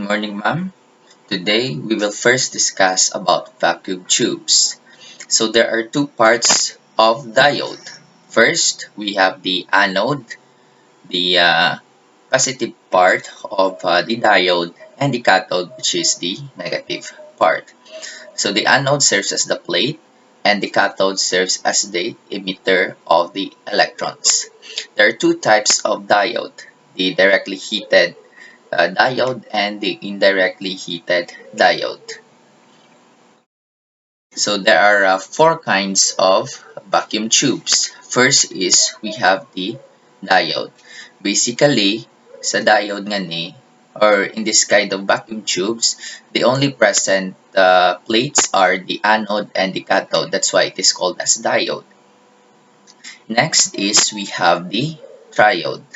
Morning, ma'am. Today we will first discuss about vacuum tubes. So there are two parts of diode. First, we have the anode, the positive part of the diode, and the cathode, which is the negative part. So the anode serves as the plate, and the cathode serves as the emitter of the electrons. There are two types of diode: the directly heated diode and the indirectly heated diode. So there are four kinds of vacuum tubes. First is we have the diode. Basically, sa diode nga ni, or in this kind of vacuum tubes, the only present plates are the anode and the cathode. That's why it is called as diode. Next is we have the triode.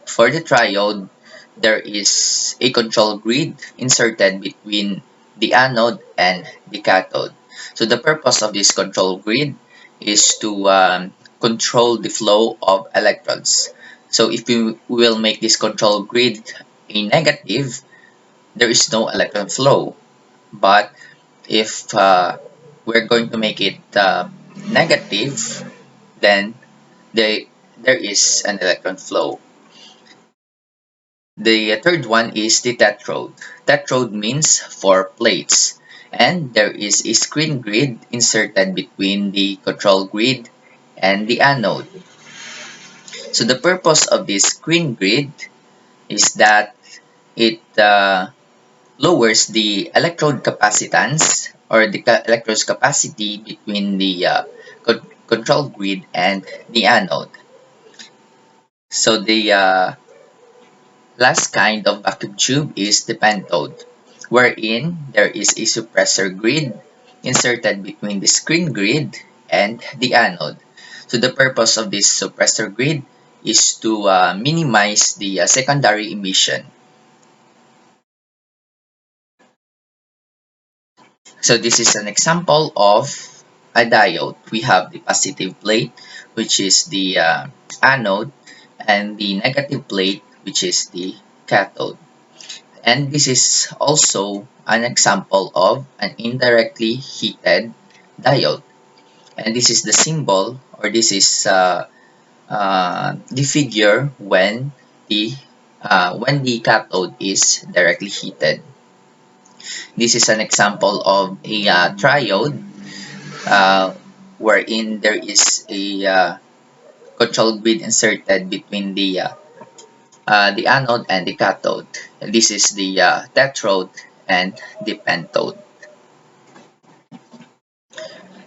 For the triode, there is a control grid inserted between the anode and the cathode. So the purpose of this control grid is to control the flow of electrons. So if we will make this control grid a negative, there is no electron flow. But if we're going to make it negative, then there is an electron flow. The third one is the tetrode. Tetrode means four plates, and there is a screen grid inserted between the control grid and the anode. So the purpose of this screen grid is that it lowers the electrode capacitance or the electrode's capacity between the control grid and the anode. So the last kind of vacuum tube is the pentode, wherein there is a suppressor grid inserted between the screen grid and the anode. So the purpose of this suppressor grid is to minimize the secondary emission. So this is an example of a diode. We have the positive plate, which is the anode, and the negative plate, which is the cathode. And this is also an example of an indirectly heated diode. And this is the symbol, or this is the figure when the cathode is directly heated. This is an example of a triode uh, wherein there is a control grid inserted between the anode and the cathode. This is the tetrode and the pentode.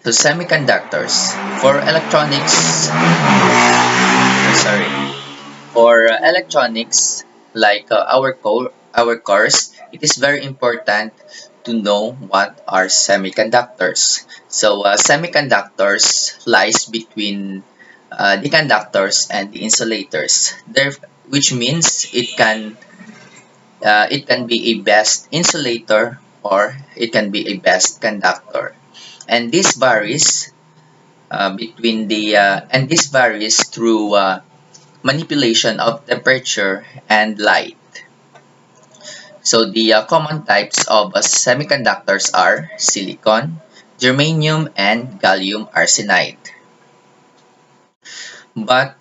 So semiconductors for electronics. Sorry, for electronics like our cars, it is very important to know what are semiconductors. So semiconductors lies between the conductors and the insulators. There, which means it can be a best insulator or it can be a best conductor, and this varies and this varies through manipulation of temperature and light. So the common types of semiconductors are silicon, germanium, and gallium arsenide. But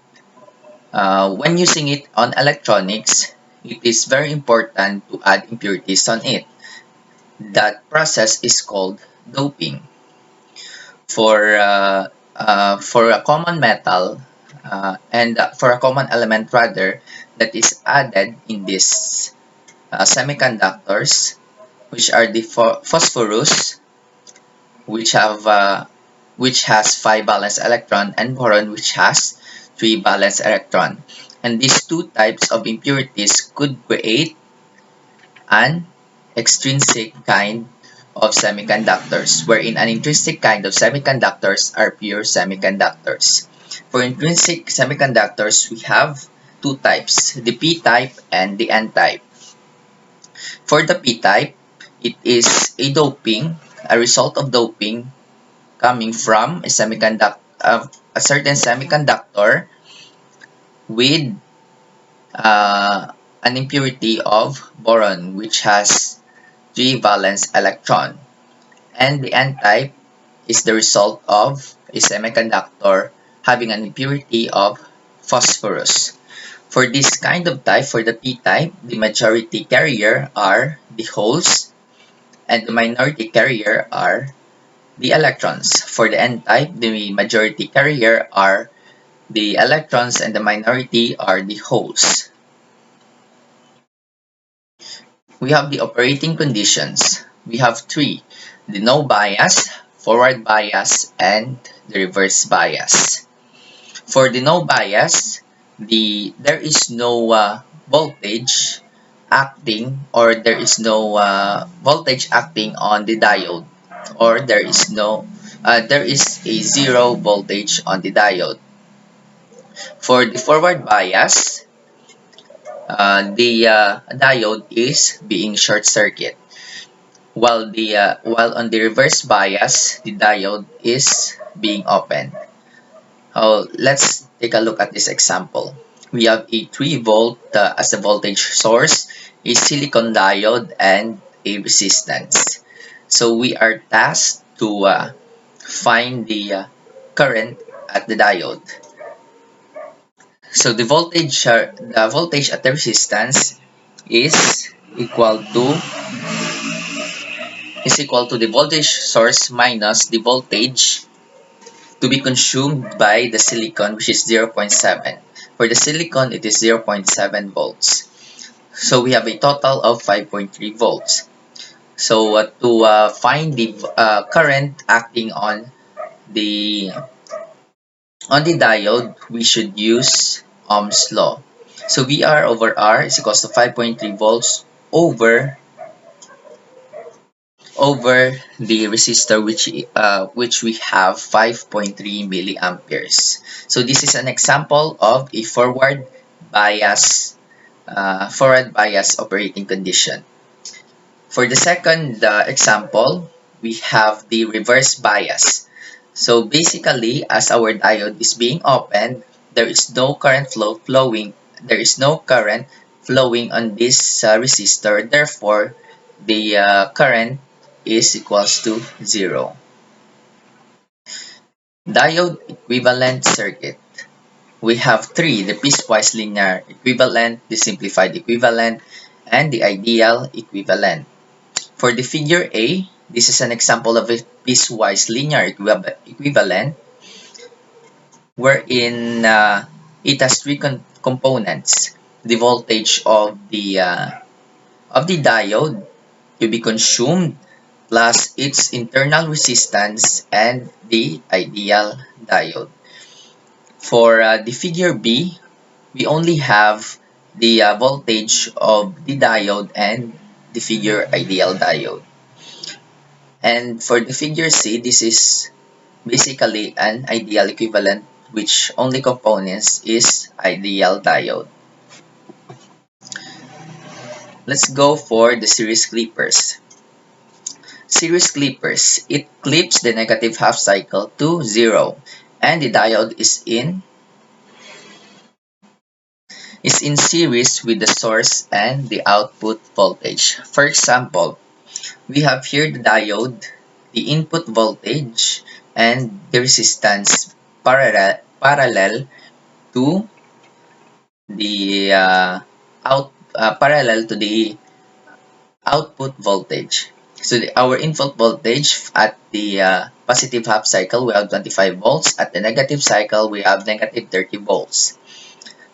when using it on electronics, it is very important to add impurities on it. That process is called doping. For a common metal and for a common element rather that is added in this semiconductors, which are the phosphorus, which have which has 5 valence electron, and boron, which has 3 valence electron. And these two types of impurities could create an extrinsic kind of semiconductors, wherein an intrinsic kind of semiconductors are pure semiconductors. For intrinsic semiconductors, we have two types, the p-type and the n-type. For the p-type, it is a result of doping coming from a certain semiconductor with an impurity of boron which has 3 valence electron. And the n-type is the result of a semiconductor having an impurity of phosphorus. For this kind of type, for the p-type, the majority carrier are the holes and the minority carrier are the electrons. For the n-type, the majority carrier are the electrons and the minority are the holes. We have the operating conditions. We have three: the no bias, forward bias, and the reverse bias. For the no bias, there is no voltage acting, or there is no voltage acting on the diode, or there is a zero voltage on the diode. For the forward bias, the diode is being short circuit, while on the reverse bias, the diode is being open. Let's take a look at this example. We have a 3-volt as a voltage source, a silicon diode, and a resistance. So we are tasked to find the current at the diode. So the voltage at the resistance is equal to the voltage source minus the voltage to be consumed by the silicon, which is 0.7. For the silicon, it is 0.7 volts. So we have a total of 5.3 volts. So to find the current acting the on the diode, we should use Ohm's law. So VR over R is equals to 5.3 volts over the resistor, which we have 5.3 milliamperes. So this is an example of a forward bias operating condition. For the second example, we have the reverse bias. So basically, as our diode is being opened, there is no current flowing. There is no current flowing on this resistor. Therefore, the current is equals to 0. Diode equivalent circuit. We have three: the piecewise linear equivalent, the simplified equivalent, and the ideal equivalent. For the figure A, this is an example of a piecewise linear equivalent wherein it has three components: the voltage of the diode to be consumed, plus its internal resistance, and the ideal diode. For the figure B, we only have the voltage of the diode and the figure ideal diode. And for the figure C, this is basically an ideal equivalent, which only components is ideal diode. Let's go for the series clippers. Series clippers, it clips the negative half cycle to 0, and the diode is in series with the source and the output voltage. For example, we have here the diode, the input voltage, and the resistance parallel to the parallel to the output voltage. So our input voltage at the positive half cycle, we have 25 volts. At the negative cycle, we have negative 30 volts.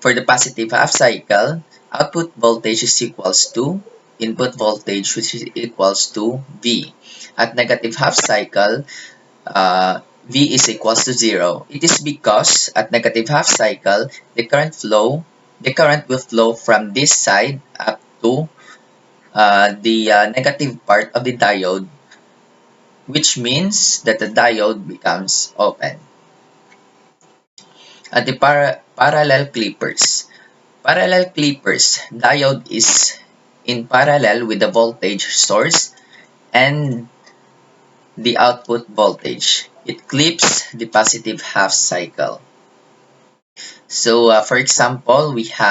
For the positive half cycle, output voltage is equals to input voltage, which is equals to V. At negative half cycle, V is equals to 0. It is because at negative half cycle, the current will flow from this side up to the negative part of the diode, which means that the diode becomes open. At the parallel clippers. Parallel clippers, diode is in parallel with the voltage source and the output voltage. It clips the positive half cycle. So for example, we have